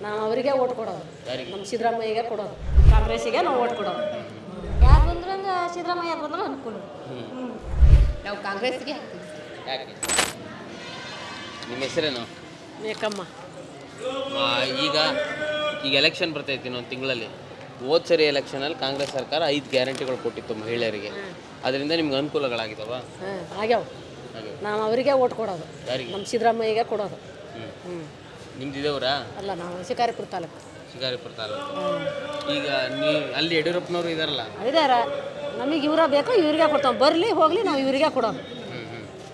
ನಾವು ಅವರಿಗೆ ಓಟ್ ಕೊಡೋದು. ಯಾರಿಗೆ? ನಮ್ಮ ಸಿದ್ದರಾಮಯ್ಯಗೆ ಕೊಡೋದು. ಕಾಂಗ್ರೆಸ್ಸಿಗೆ ನಾವು ಓಟ್ ಕೊಡೋದು. ಯಾರು ಬಂದ್ರೆ ಸಿದ್ದರಾಮಯ್ಯ ಬಂದ್ರೆ ಅನುಕೂಲ. ನಾವು ಕಾಂಗ್ರೆಸ್ಗೆ ಹಾಕ್ತೀವಿ. ಯಾಕೆ? ನಿಮ್ಮ ಹೆಸರೇನು? ಏಕಮ್ಮ. ಈಗ ಎಲೆಕ್ಷನ್ ಬರ್ತೈತಿ ಇನ್ನೊಂದು ತಿಂಗಳಲ್ಲಿ. ಹೋದ ಸರಿ ಎಲೆಕ್ಷನಲ್ಲಿ ಕಾಂಗ್ರೆಸ್ ಸರ್ಕಾರ 5 ಗ್ಯಾರಂಟಿಗಳು ಕೊಟ್ಟಿತ್ತು ಮಹಿಳೆಯರಿಗೆ. ಅದರಿಂದ ನಿಮ್ಗೆ ಅನುಕೂಲಗಳಾಗಿದ್ದಾವ? ಆಗ್ಯಾವ. ನಾವು ಅವರಿಗೆ ಓಟ್ ಕೊಡೋದು. ಯಾರಿಗೆ? ನಮ್ಮ ಸಿದ್ದರಾಮಯ್ಯಗೆ ಕೊಡೋದು. ನಿಮ್ದು ಇದೇವ್ರಾ? ಅಲ್ಲ, ನಾವು ಶಿಕಾರಿಪುರ ತಾಲೂಕು. ಶಿಕಾರಿಪುರ ತಾಲೂಕು. ಈಗ ಅಲ್ಲಿ ಯಡಿಯೂರಪ್ಪನವರು ಇದಾರಲ್ಲ, ಇದಾರ. ನಮಗೆ ಇವರ ಬೇಕು, ಇವರಿಗೆ ಕೊಡ್ತಾವೆ. ಬರಲಿ ಹೋಗಲಿ, ನಾವು ಇವರಿಗೆ ಕೊಡೋದು.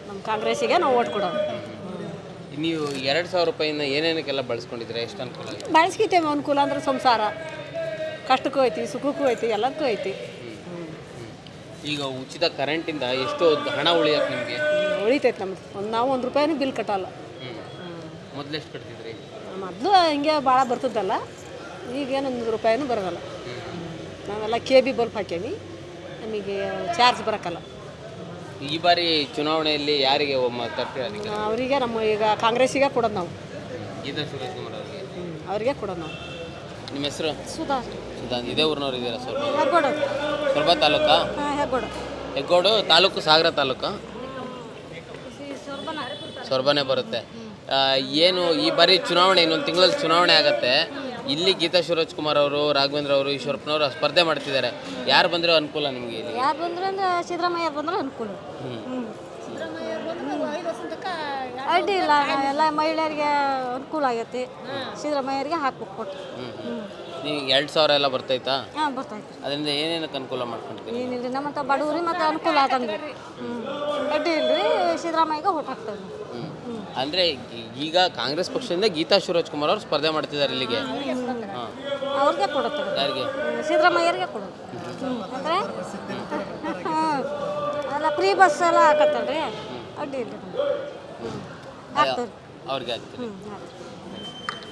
ನಮ್ಮ ಕಾಂಗ್ರೆಸ್ಸಿಗೆ ನಾವು ಓಟ್ ಕೊಡೋದು. ನೀವು 2,000 ರೂಪಾಯಿನ ಏನೇನಕ್ಕೆಲ್ಲ ಬಳಸ್ಕೊಂಡಿದ್ರೆ ಎಷ್ಟು ಅನುಕೂಲ ಆಗಿದೆ? ಬಳಸ್ಕಿತೇವೆ. ಅನುಕೂಲ ಅಂದ್ರೆ ಸಂಸಾರ ಕಷ್ಟಕ್ಕೂ ಐತಿ, ಸುಖಕ್ಕೂ ಐತಿ, ಎಲ್ಲದಕ್ಕೂ ಐತಿ. ಈಗ ಉಚಿತ ಕರೆಂಟಿಂದ ಎಷ್ಟು ಹಣ ಉಳಿಯತ್ತೆ ನಿಮಗೆ? ಉಳಿತೈತೆ ನಮ್ದು. ನಾವು 1 ರೂಪಾಯಿನೂ ಬಿಲ್ ಕಟ್ಟಲ್ಲ. ಮೊದಲು ಎಷ್ಟು ಕಟ್ತಿದ್ರಿ? ಮೊದಲು ಹಿಂಗೆ ಭಾಳ ಬರ್ತದಲ್ಲ, ಈಗೇನು 1 ರೂಪಾಯಿನೂ ಬರೋದಲ್ಲ. ನಾವೆಲ್ಲ KB ಬಲ್ಪ್ ಹಾಕೇವಿ, ನಮಗೆ ಚಾರ್ಜ್ ಬರೋಕ್ಕಲ್ಲ. ಈ ಬಾರಿ ಚುನಾವಣೆಯಲ್ಲಿ ಯಾರಿಗೆ ತರ್ತೀರ? ಅವರಿಗೆ ನಮ್ಮ ಈಗ ಕಾಂಗ್ರೆಸ್ಸಿಗೆ ಕೊಡೋದು ನಾವು. ಗೀತಾ ಶಿವರಾಜ್ಕುಮಾರ್ ಅವರಿಗೆ. ಅವರಿಗೆ ಕೊಡೋದು ನಾವು. ನಿಮ್ಮ ಹೆಸರು? ಸುಧಾ. ಇದೇ ಊರಿನವ್ರು ಇದ್ದೀರಾ? ಹೆಗ್ಗೋಡು. ಸ್ವಲ್ಪ ತಾಲೂಕಾ? ಹೆಗ್ಗೋಡು. ಹೆಗ್ಗೋಡು ತಾಲೂಕು, ಸಾಗರ ತಾಲೂಕು, ಸೊರಬನೆ ಬರುತ್ತೆ. ಏನು ಈ ಬಾರಿ ಚುನಾವಣೆ ಇನ್ನೊಂದು ತಿಂಗಳಲ್ಲಿ ಚುನಾವಣೆ ಆಗತ್ತೆ. ಇಲ್ಲಿ ಗೀತಾ ಶಿವರಾಜ್ಕುಮಾರ್ ಅವರು, ರಾಘವೇಂದ್ರ ಅವರು, ಈಶ್ವರಪ್ಪನವರು ಸ್ಪರ್ಧೆ ಮಾಡ್ತಿದ್ದಾರೆ. ಯಾರು ಬಂದರೆ ಅನುಕೂಲ ನಿಮಗೆ? ಇಲ್ಲಿ ಯಾರು ಬಂದ್ರೆ ಸಿದ್ದರಾಮಯ್ಯ ಬಂದ್ರೆ ಅನುಕೂಲ. ಅಡ್ಡಿ ಇಲ್ಲ, ಎಲ್ಲ ಮಹಿಳೆಯರಿಗೆ ಅನುಕೂಲ ಆಗೈತಿ. ಸಿದ್ದರಾಮಯ್ಯರಿಗೆ ಹಾಕ್ಬೇಕು ಕೊಟ್ಟು. ನೀವು 2,000 ಎಲ್ಲ ಬರ್ತೈತಾ? ಹಾಂ, ಬರ್ತಾಯ್ತು. ಅದರಿಂದ ಏನೇನಕ್ಕೆ ಅನುಕೂಲ ಮಾಡ್ಕೊಂತೀವಿ? ಏನಿಲ್ಲ, ನಮ್ಮಂತ ಬಡವ್ರಿ ಮತ್ತು ಅನುಕೂಲ ಆತಂದ್ರಿ. ಅಡ್ಡಿ ಇಲ್ರಿ, ಸಿದ್ದರಾಮಯ್ಯಗೆ ಓಟ್ ಹಾಕ್ತೇವೆ. ಅಂದರೆ ಈಗ ಕಾಂಗ್ರೆಸ್ ಪಕ್ಷದಿಂದ ಗೀತಾ ಶಿವರಾಜ್ಕುಮಾರ್ ಅವರು ಸ್ಪರ್ಧೆ ಮಾಡ್ತಿದ್ದಾರೆ ಇಲ್ಲಿಗೆ. ಹಾಂ, ಅವ್ರಿಗೆ ಕೊಡುತ್ತೆ. ಯಾರಿಗೆ? ಸಿದ್ದರಾಮಯ್ಯರಿಗೆ ಕೊಡೋದು. ಅಂದರೆ ಅಲ್ಲ, ಫ್ರೀ ಬಸ್ ಎಲ್ಲ ಹಾಕತ್ತಲ್ರಿ, ಅಡ್ಡಿ ಇಲ್ಲ, ಹಾಕ್ತೇವೆ. ಅವ್ರಿಗೆ ಆಗ್ತದೆ.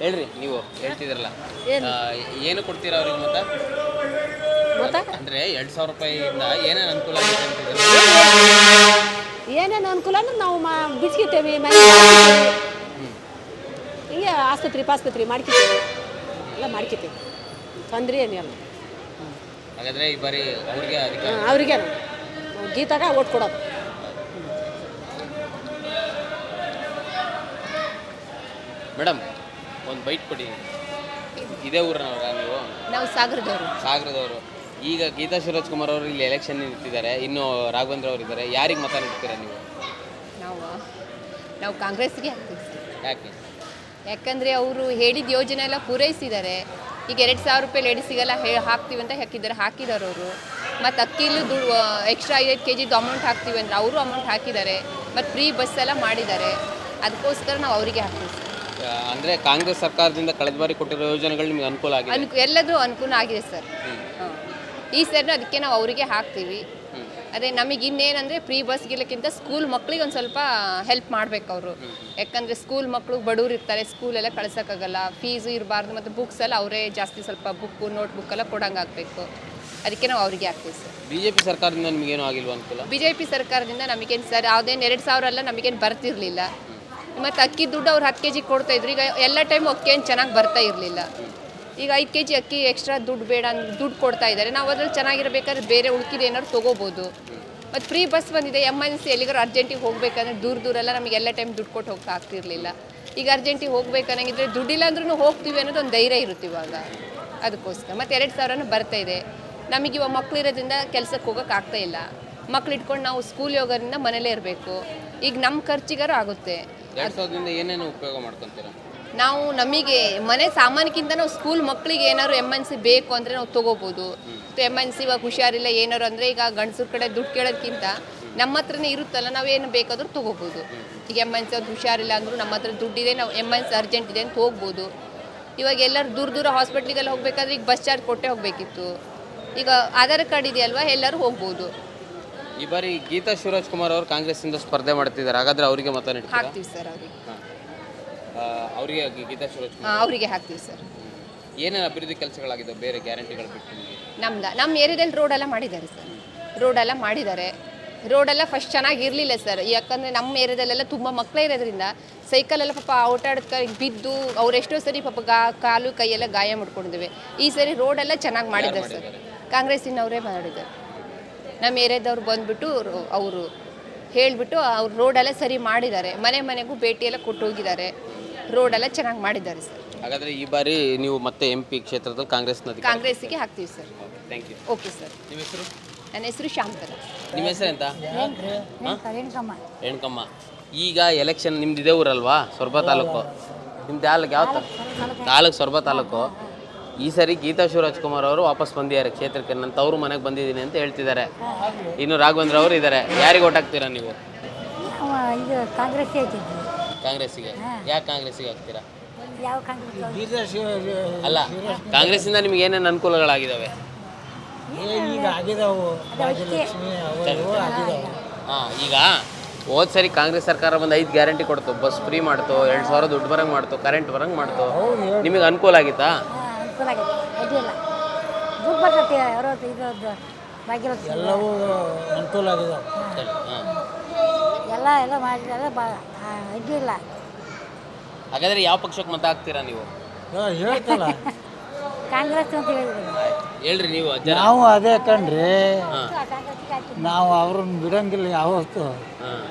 ಹೇಳ್ರಿ, ನೀವು ಹೇಳ್ತಿದ್ರಲ್ಲ, ಏನು ಕೊಡ್ತೀರಾ ಅವ್ರಿಗೆ? ಮತ್ತೆ ಅಂದರೆ 2,000 ರೂಪಾಯಿಯಿಂದ ಏನೇನು ಅನುಕೂಲ ಆಗಿದೆ ಅಂತಿದ್ದಾರೆ? ಏನೇನು ಅನುಕೂಲ ಅಂದ್ರೆ ನಾವು ಬಿಚ್ಕಿತೇವೆ, ಹಿಂಗೆ ಆಸ್ಪತ್ರೆ ಮಾಡ್ಕಿತೇವೆ, ಎಲ್ಲ ಮಾಡ್ಕಿತೇವೆ. ತೊಂದರೆ ಏನಿಲ್ಲ. ಹಾಗಾದರೆ ಈ ಬಾರಿ ಅವ್ರಿಗೆ ಅಧಿಕಾರ? ಅವ್ರಿಗೆ ಗೀತಾಗ ಓಟ್ ಕೊಡೋದು. ಮೇಡಮ್, ಒಂದು ಬೈಟ್ ಕೊಡಿ. ಇದೇ ಊರಿನವರ ನೀವು? ನಾವು ಸಾಗರದವರು. ಈಗ ಗೀತಾ ಶಿವರಾಜ್ಕುಮಾರ್ ಅವರು ಇಲ್ಲಿ ಎಲೆಕ್ಷನ್ ನಿಂತಿದ್ದಾರೆ, ಇನ್ನು ರಾಘವೇಂದ್ರ ಅವರು ಇದ್ದಾರೆ. ಯಾರಿಗೆ ಮತ ನೀಡ್ತೀರಾ ನೀವು? ನಾವು ಕಾಂಗ್ರೆಸ್ಗೆ ಹಾಕ್ತೀವಿ. ಯಾಕೆ? ಯಾಕಂದರೆ ಅವರು ಹೇಳಿದ ಯೋಜನೆ ಎಲ್ಲ ಪೂರೈಸಿದ್ದಾರೆ. ಈಗ 2,000 ರೂಪಾಯಿ ಲೇಡೀಸಿಗೆಲ್ಲ ಹಾಕ್ತೀವಿ ಅಂತ ಹಾಕಿದ್ದಾರೆ ಅವರು. ಮತ್ತು ಅಕ್ಕಿಲೂ ಎಕ್ಸ್ಟ್ರಾ 5 kg ಅಮೌಂಟ್ ಹಾಕ್ತೀವಿ ಅಂದರೆ ಅವರು ಅಮೌಂಟ್ ಹಾಕಿದ್ದಾರೆ. ಮತ್ತು ಫ್ರೀ ಬಸ್ ಎಲ್ಲ ಮಾಡಿದ್ದಾರೆ. ಅದಕ್ಕೋಸ್ಕರ ನಾವು ಅವರಿಗೆ ಹಾಕ್ತೀವಿ. ಅಂದರೆ ಕಾಂಗ್ರೆಸ್ ಸರ್ಕಾರದಿಂದ ಕಳೆದ ಬಾರಿ ಕೊಟ್ಟಿರೋ ಯೋಜನೆಗಳು ನಿಮಗೆ ಅನುಕೂಲ ಆಗಿದೆ? ಎಲ್ಲದೂ ಅನುಕೂಲ ಆಗಿದೆ ಸರ್. ಈ ಸರಿ ಅದಕ್ಕೆ ನಾವು ಅವರಿಗೆ ಹಾಕ್ತೀವಿ. ಅದೇ ನಮಗೆ ಇನ್ನೇನಂದರೆ ಫ್ರೀ ಬಸ್ ಗಿಲ್ಲಕ್ಕಿಂತ ಸ್ಕೂಲ್ ಮಕ್ಳಿಗೆ ಒಂದು ಸ್ವಲ್ಪ ಹೆಲ್ಪ್ ಮಾಡಬೇಕು ಅವರು. ಯಾಕಂದರೆ ಸ್ಕೂಲ್ ಮಕ್ಕಳು ಬಡವ್ರು ಇರ್ತಾರೆ, ಸ್ಕೂಲೆಲ್ಲ ಕಳ್ಸೋಕ್ಕಾಗಲ್ಲ, ಫೀಸು ಇರಬಾರ್ದು. ಮತ್ತು ಬುಕ್ಸ್ ಎಲ್ಲ ಅವರೇ ಜಾಸ್ತಿ ಸ್ವಲ್ಪ ಬುಕ್ಕು, ನೋಟ್ಬುಕ್ ಎಲ್ಲ ಕೊಡಂಗೆ ಆಗಬೇಕು. ಅದಕ್ಕೆ ನಾವು ಅವರಿಗೆ ಹಾಕ್ತೀವಿ ಸರ್. BJP ಸರ್ಕಾರದಿಂದ ನಿಮಗೇನು ಆಗಿಲ್ವ ಅನುಕೂಲ? BJP ಸರ್ಕಾರದಿಂದ ನಮಗೇನು ಸರ್ ಯಾವುದೇನು 2,000 ಎಲ್ಲ ನಮಗೇನು ಬರ್ತಿರಲಿಲ್ಲ. ಮತ್ತು ಅಕ್ಕಿ ದುಡ್ಡು ಅವ್ರು 10 kg ಕೊಡ್ತಾಯಿದ್ರು. ಈಗ ಎಲ್ಲ ಟೈಮ್ ಅಕ್ಕಿ ಏನು ಚೆನ್ನಾಗಿ ಬರ್ತಾ ಇರಲಿಲ್ಲ. ಈಗ 5 kg ಅಕ್ಕಿ ಎಕ್ಸ್ಟ್ರಾ ದುಡ್ಡು ಬೇಡ ದುಡ್ಡು ಕೊಡ್ತಾ ಇದ್ದಾರೆ. ನಾವು ಅದ್ರಲ್ಲಿ ಚೆನ್ನಾಗಿರಬೇಕಾದ್ರೆ ಬೇರೆ ಉಳ್ಕಿದ ಏನಾದ್ರು ತೊಗೋಬೋದು. ಮತ್ತು ಫ್ರೀ ಬಸ್ ಬಂದಿದೆ. ಎಮರ್ಜೆನ್ಸಿ ಎಲ್ಲಿಗಾರು ಅರ್ಜೆಂಟಿಗೆ ಹೋಗ್ಬೇಕಂದ್ರೆ ದೂರೆಲ್ಲ ನಮಗೆ ಎಲ್ಲ ಟೈಮ್ ದುಡ್ಡು ಕೊಟ್ಟು ಹೋಗಕ್ಕೆ ಆಗ್ತಿರ್ಲಿಲ್ಲ. ಈಗ ಅರ್ಜೆಂಟಿಗೆ ಹೋಗ್ಬೇಕನ್ನಂಗಿದ್ರೆ ದುಡ್ಡಿಲ್ಲ ಅಂದ್ರೂ ಹೋಗ್ತೀವಿ ಅನ್ನೋದು ಒಂದು ಧೈರ್ಯ ಇರುತ್ತೆ ಇವಾಗ. ಅದಕ್ಕೋಸ್ಕರ ಮತ್ತು 2,000 ಬರ್ತಾ ಇದೆ. ನಮಗೆ ಇವಾಗ ಮಕ್ಳು ಇರೋದ್ರಿಂದ ಕೆಲಸಕ್ಕೆ ಹೋಗೋಕೆ ಆಗ್ತಾ ಇಲ್ಲ. ಮಕ್ಳು ಇಟ್ಕೊಂಡು ನಾವು ಸ್ಕೂಲ್ ಹೋಗೋದ್ರಿಂದ ಮನೇಲೇ ಇರಬೇಕು. ಈಗ ನಮ್ಮ ಖರ್ಚಿಗಾರು ಆಗುತ್ತೆ. 2,000ದಿಂದ ಏನೇನು ಉಪಯೋಗ ಮಾಡ್ಕೊತೀರಾ? ನಾವು ನಮಗೆ ಮನೆ ಸಾಮಾನ್ಯಕ್ಕಿಂತ ನಾವು ಸ್ಕೂಲ್ ಮಕ್ಕಳಿಗೆ ಏನಾದ್ರು ಎಮರ್ಜೆನ್ಸಿ ಬೇಕು ಅಂದರೆ ನಾವು ತೊಗೋಬೋದು. ಎಮರ್ಜೆನ್ಸಿ ಇವಾಗ ಹುಷಾರಿಲ್ಲ ಏನಾರು ಅಂದರೆ ಈಗ ಗಂಡಸ್ರ ಕಡೆ ದುಡ್ಡು ಕೇಳೋದಕ್ಕಿಂತ ನಮ್ಮ ಹತ್ರನೇ ಇರುತ್ತಲ್ಲ, ನಾವೇನು ಬೇಕಾದರೂ ತೊಗೋಬೋದು. ಈಗ ಎಮರ್ಜೆನ್ಸಿ ಅವ್ರು ಹುಷಾರಿಲ್ಲ ಅಂದರೂ ನಮ್ಮ ಹತ್ರ ದುಡ್ಡಿದೆ, ನಾವು ಎಮರ್ಜೆನ್ಸಿ ಅರ್ಜೆಂಟ್ ಇದೆ ಅಂತ ಹೋಗ್ಬೋದು. ಇವಾಗ ಎಲ್ಲರೂ ದೂರ ಹಾಸ್ಪಿಟ್ಲಿಗೆಲ್ಲ ಹೋಗಬೇಕಾದ್ರೆ ಈಗ ಬಸ್ ಚಾರ್ಜ್ ಕೊಟ್ಟೇ ಹೋಗಬೇಕಿತ್ತು. ಈಗ ಆಧಾರ್ ಕಾರ್ಡ್ ಇದೆಯಲ್ವಾ, ಎಲ್ಲರೂ ಹೋಗ್ಬೋದು. ಈ ಬಾರಿ ಗೀತಾ ಶಿವರಾಜ್ಕುಮಾರ್ ಅವರು ಕಾಂಗ್ರೆಸ್ಸಿಂದ ಸ್ಪರ್ಧೆ ಮಾಡ್ತಿದ್ದಾರೆ. ಹಾಗಾದರೆ ಅವರಿಗೆ ಮತ ನೀಡ್ತೀರಾ? ಹಾಕ್ತೀವಿ ಸರ್. ಅವರಿಗೆ ಗೀತಾ ಶಿವರಾಜ್ಕುಮಾರ್ ಅವರಿಗೆ ಹಾಕ್ತೀವಿ ಸರ್. ಏನೇನು ಅಭಿವೃದ್ಧಿ ಕೆಲಸಗಳಾಗಿದೆ ಬೇರೆ ಗ್ಯಾರಂಟಿಗಳು ಬಿಟ್ಟು? ನಮ್ಮ ಏರಿಯಾದಲ್ಲಿ ರೋಡೆಲ್ಲ ಮಾಡಿದ್ದಾರೆ ಸರ್. ರೋಡೆಲ್ಲ ಮಾಡಿದ್ದಾರೆ. ರೋಡೆಲ್ಲ ಫಸ್ಟ್ ಚೆನ್ನಾಗಿರಲಿಲ್ಲ ಸರ್, ಯಾಕಂದರೆ ನಮ್ಮ ಏರಿಯಾದಲ್ಲೆಲ್ಲ ತುಂಬ ಮಕ್ಕಳೇ ಇರೋದ್ರಿಂದ ಸೈಕಲೆಲ್ಲ ಪಾಪ ಆಟಾಡೋದಕ್ಕೆ ಬಿದ್ದು ಅವ್ರು ಎಷ್ಟೋ ಸರಿ ಪಾಪ ಕಾಲು ಕೈಯೆಲ್ಲ ಗಾಯ ಮಾಡ್ಕೊಂಡಿದ್ದೇವೆ. ಈ ಸರಿ ರೋಡೆಲ್ಲ ಚೆನ್ನಾಗಿ ಮಾಡಿದ್ದಾರೆ ಸರ್, ಕಾಂಗ್ರೆಸ್ಸಿನವರೇ ಮಾಡಿದ್ದಾರೆ. ನಮ್ಮ ಏರಿಯಾದವ್ರು ಬಂದುಬಿಟ್ಟು ಅವರು ಹೇಳಿಬಿಟ್ಟು ಅವ್ರು ರೋಡೆಲ್ಲ ಸರಿ ಮಾಡಿದ್ದಾರೆ, ಮನೆ ಮನೆಗೂ ಭೇಟಿಯೆಲ್ಲ ಕೊಟ್ಟು ಹೋಗಿದ್ದಾರೆ, ರೋಡೆಲ್ಲ ಚೆನ್ನಾಗಿ ಮಾಡಿದ್ದಾರೆ ಸರ್. ಹಾಗಾದರೆ ಈ ಬಾರಿ ನೀವು ಮತ್ತೆ MP ಕ್ಷೇತ್ರದಲ್ಲಿ ಕಾಂಗ್ರೆಸ್ಸಿಗೆ ಹಾಕ್ತೀವಿ sir. Thank you. Okay sir. ನಿಮ್ಮ ಹೆಸರು? ನನ್ನ ಹೆಸರು ಶಾಂತರ. ನಿಮ್ಮ ಹೆಸರು ಎಂತ? ರೇಣುಕಮ್ಮ. ರೇಣುಕಮ್ಮ. ಈಗ ಎಲೆಕ್ಷನ್ ನಿಮ್ದು ಇದೇ ಊರಲ್ವಾ? ಸೊರಬ ತಾಲೂಕು. ನಿಮ್ದು ಯಾವ ತಾಲೂಕು? ಸೊರಬ ತಾಲೂಕು. ಈ ಸರಿ ಗೀತಾ ಶಿವರಾಜ್ಕುಮಾರ್ ಅವರು ವಾಪಸ್ ಬಂದಿದ್ದಾರೆ ಕ್ಷೇತ್ರಕ್ಕೆ. ನನ್ನ ತವರು ಮನೆಗೆ ಬಂದಿದ್ದೀನಿ ಅಂತ ಹೇಳ್ತಿದ್ದಾರೆ. ಇನ್ನು ರಾಘವೇಂದ್ರ ಅವರು ಇದ್ದಾರೆ. ಯಾರಿಗೆ ಓಟ್ ಹಾಕ್ತೀರಾ ನೀವು? ಇದು ಕಾಂಗ್ರೆಸ್ಗೆ ಐತಿದ್ವಿ. ಕಾಂಗ್ರೆಸ್ಸಿಗೆ. ಯಾಕೆ ಕಾಂಗ್ರೆಸ್ಸಿಗೆ ಹಾಕ್ತೀರಾ? ಯಾವ ಕಾಂಗ್ರೆಸ್? ಅಲ್ಲ, ಕಾಂಗ್ರೆಸ್ಸಿಂದ ನಿಮ್ಗೆ ಏನೇನು ಅನುಕೂಲಗಳಾಗಿದ್ದಾವೆ? ಈಗ ಆಗಿದಾವು, ಭಾಗ್ಯಲಕ್ಷ್ಮಿ ಅವು ಆಗಿದಾವು. ಹಾಂ, ಈಗ ಹೋದ್ ಸರಿ ಕಾಂಗ್ರೆಸ್ ಸರ್ಕಾರ ಬಂದು 5 ಗ್ಯಾರಂಟಿ ಕೊಡ್ತು. ಬಸ್ ಫ್ರೀ ಮಾಡ್ತು, 2,000 ದುಡ್ಡು ಬರಂಗೆ ಮಾಡ್ತು, ಕರೆಂಟ್ ಬರಂಗೆ ಮಾಡ್ತು. ನಿಮಗೆ ಅನುಕೂಲ ಆಗಿತ್ತಾ? ಅನುಕೂಲ ಆಗೈತೆ, ಅಡ್ಡಿಲ್ಲ. ದುಡ್ಡು ಬರ್ತೈತಿ ಅರವತ್ತು ಇರೋದು ಭಾಗ್ಯಲಕ್ಷ್ಮಿ ಎಲ್ಲವೂ ಅನುಕೂಲ ಆಗಿದಾವೆ. ಹಾಂ, ಎಲ್ಲ ಮಾಡಿದ್ರೆ ಅಡ್ಡಿಲ್ಲ. ಹಾಗಾದ್ರೆ ಯಾವ ಪಕ್ಷಕ್ಕೆ ಮತ ಹಾಕ್ತೀರಾ ನೀವು? ಹೇಳ್ತಲ್ಲ, ಕಾಂಗ್ರೆಸ್ ಅಂತ ಹೇಳಿದ್ರು. ಹೇಳ್ರಿ ನೀವು ಅಜ್ಜ. ನಾವು ಅದೇ ಕಣ್ರಿ, ಕಾಂಗ್ರೆಸ್ಗೆ ಹಾಕಿ ನಾವು ಅವ್ರನ್ನ ಬಿಡಂಗಿಲ್ಲ ಯಾವತ್ತು. ಹಾಂ,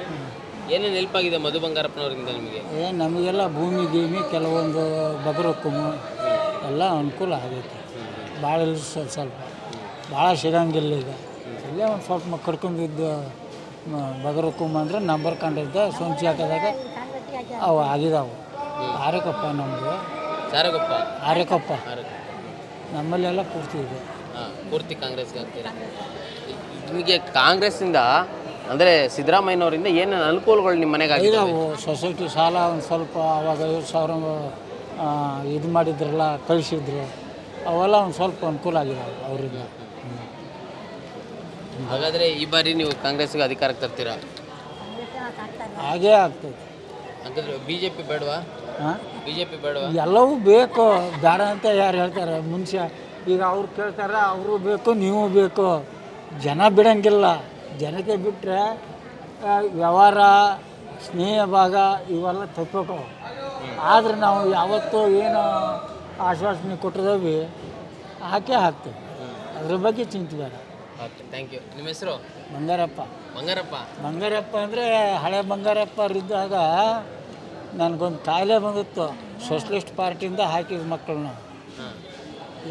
ಏನೇನು ಹೆಲ್ಪ್ ಆಗಿದೆ ಮಧು ಬಂಗಾರಪ್ಪನವರಿಂದ ನಿಮಗೆ? ನಮಗೆಲ್ಲ ಭೂಮಿ ಗೀಮಿ ಕೆಲವೊಂದು ಬಗರಕ್ಕುಮು ಎಲ್ಲ ಅನುಕೂಲ ಆಗೈತೆ. ಭಾಳ ಸ್ವಲ್ಪ ಭಾಳ ಸಿಗಂಗಿಲ್ಲ. ಈಗ ಇಲ್ಲೇ ಒಂದು ಸ್ವಲ್ಪ ಕಡ್ಕೊಂಡಿದ್ದು ಬಗರಕ್ಕುಮ ಅಂದರೆ ನಂಬರ್ ಕಂಡಿದ್ದ ಸೊಂಚಿ ಹಾಕಿದಾಗ ಅವು ಆಗಿದಾವು. ಆರೇಕಪ್ಪ ನಮ್ಮದು, ಸಾರಗೊಪ್ಪ. ಆರೇಕಪ್ಪ ನಮ್ಮಲ್ಲೆಲ್ಲ ಪೂರ್ತಿ ಇದೆ. ಹಾಂ, ಪೂರ್ತಿ ಕಾಂಗ್ರೆಸ್ಗೆ ಹಾಕ್ತೀರಾ? ನಿಮಗೆ ಕಾಂಗ್ರೆಸ್ಸಿಂದ ಅಂದರೆ ಸಿದ್ದರಾಮಯ್ಯನವರಿಂದ ಏನೇನು ಅನುಕೂಲಗಳು ನಿಮ್ಮ ಮನೆಗೆ ಆಗಿದಾವೆ? ಇದಾವು. ಸೊಸೈಟಿ ಸಾಲ ಒಂದು ಸ್ವಲ್ಪ ಅವಾಗ 50,000 ಇದು ಮಾಡಿದ್ರಲ್ಲ, ಕಳಿಸಿದ್ರು, ಅವೆಲ್ಲ ಒಂದು ಸ್ವಲ್ಪ ಅನುಕೂಲ ಆಗಿದಾವೆ ಅವರಿಂದ. ಹಾಗಾದರೆ ಈ ಬಾರಿ ನೀವು ಕಾಂಗ್ರೆಸ್ಗೆ ಅಧಿಕಾರಕ್ಕೆ ತರ್ತೀರಾ? ಹಾಗೇ ಆಗ್ತದೆ. ಹಾಗಾದ್ರೆ BJP ಬೇಡವಾ? ಹಾಂ, BJP ಬೇಡವಾ? ಎಲ್ಲವೂ ಬೇಕು, ಬೇಡ ಅಂತ ಯಾರು ಹೇಳ್ತಾರೆ? ಮನುಷ್ಯ ಈಗ ಅವ್ರು ಕೇಳ್ತಾರೆ, ಅವರು ಬೇಕು, ನೀವು ಬೇಕು. ಜನ ಬಿಡಂಗಿಲ್ಲ. ಜನತೆ ಬಿಟ್ಟರೆ ವ್ಯವಹಾರ, ಸ್ನೇಹ ಭಾಗ ಇವೆಲ್ಲ ತಪ್ಪಬೇಕು. ಆದರೆ ನಾವು ಯಾವತ್ತೂ ಏನು ಆಶ್ವಾಸನೆ ಕೊಟ್ಟಿದ್ದೇವೆ ಹಾಕೇ ಹಾಕ್ತೇವೆ. ಅದ್ರ ಬಗ್ಗೆ ಚಿಂತೆ ಬೇಡ. Okay, thank you. ನಿಮ್ಮ ಹೆಸರು? ಬಂಗಾರಪ್ಪ. ಬಂಗಾರಪ್ಪ ಅಂದರೆ ಹಳೆ ಬಂಗಾರಪ್ಪ ಇದ್ದಾಗ ನನಗೊಂದು ಕಾಯಿಲೆ ಬಂದಿತ್ತು. ಸೋಷಲಿಸ್ಟ್ ಪಾರ್ಟಿಯಿಂದ ಹಾಕಿದ ಮಕ್ಕಳನ್ನ.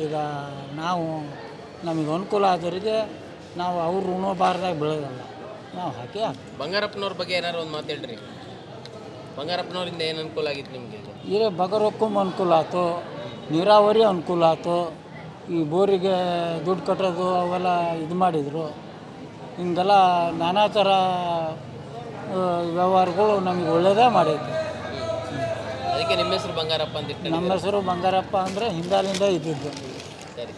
ಈಗ ನಾವು ನಮಗೆ ಅನುಕೂಲ ಆದವರಿಗೆ ನಾವು ಅವ್ರು ಋಣಬಾರ್ದಾಗ ಬೆಳೆದಲ್ಲ, ನಾವು ಹಾಕಿ ಹಾಕ್ತೀವಿ. ಬಂಗಾರಪ್ಪನವ್ರ ಬಗ್ಗೆ ಏನಾರು ಒಂದು ಮಾತು ಹೇಳ್ರಿ. ಬಂಗಾರಪ್ಪನವರಿಂದ ಏನು ಅನುಕೂಲ ಆಗಿತ್ತು ನಿಮಗೆ? ಈಗ ಬಗರಕ್ಕೂ ಅನುಕೂಲ ಆಯ್ತು, ನೀರಾವರಿ ಅನುಕೂಲ ಆಯ್ತು, ಈ ಬೋರಿಗೆ ದುಡ್ಡು ಕಟ್ಟೋದು ಅವೆಲ್ಲ ಇದು ಮಾಡಿದರು. ಹಿಂಗೆಲ್ಲ ನಾನಾ ಥರ ವ್ಯವಹಾರಗಳು ನಮಗೆ ಒಳ್ಳೆಯದೇ ಮಾಡೈತೆ. ಅದಕ್ಕೆ ನಿಮ್ಮ ಹೆಸರು ಬಂಗಾರಪ್ಪ ಅಂತ ಇಟ್ಕೊಂಡು? ನಮ್ಮ ಹೆಸರು ಬಂಗಾರಪ್ಪ ಅಂದರೆ ಹಿಂದಾಲಿಂದ ಇದ್ದಿದ್ದು. ಸರಿ.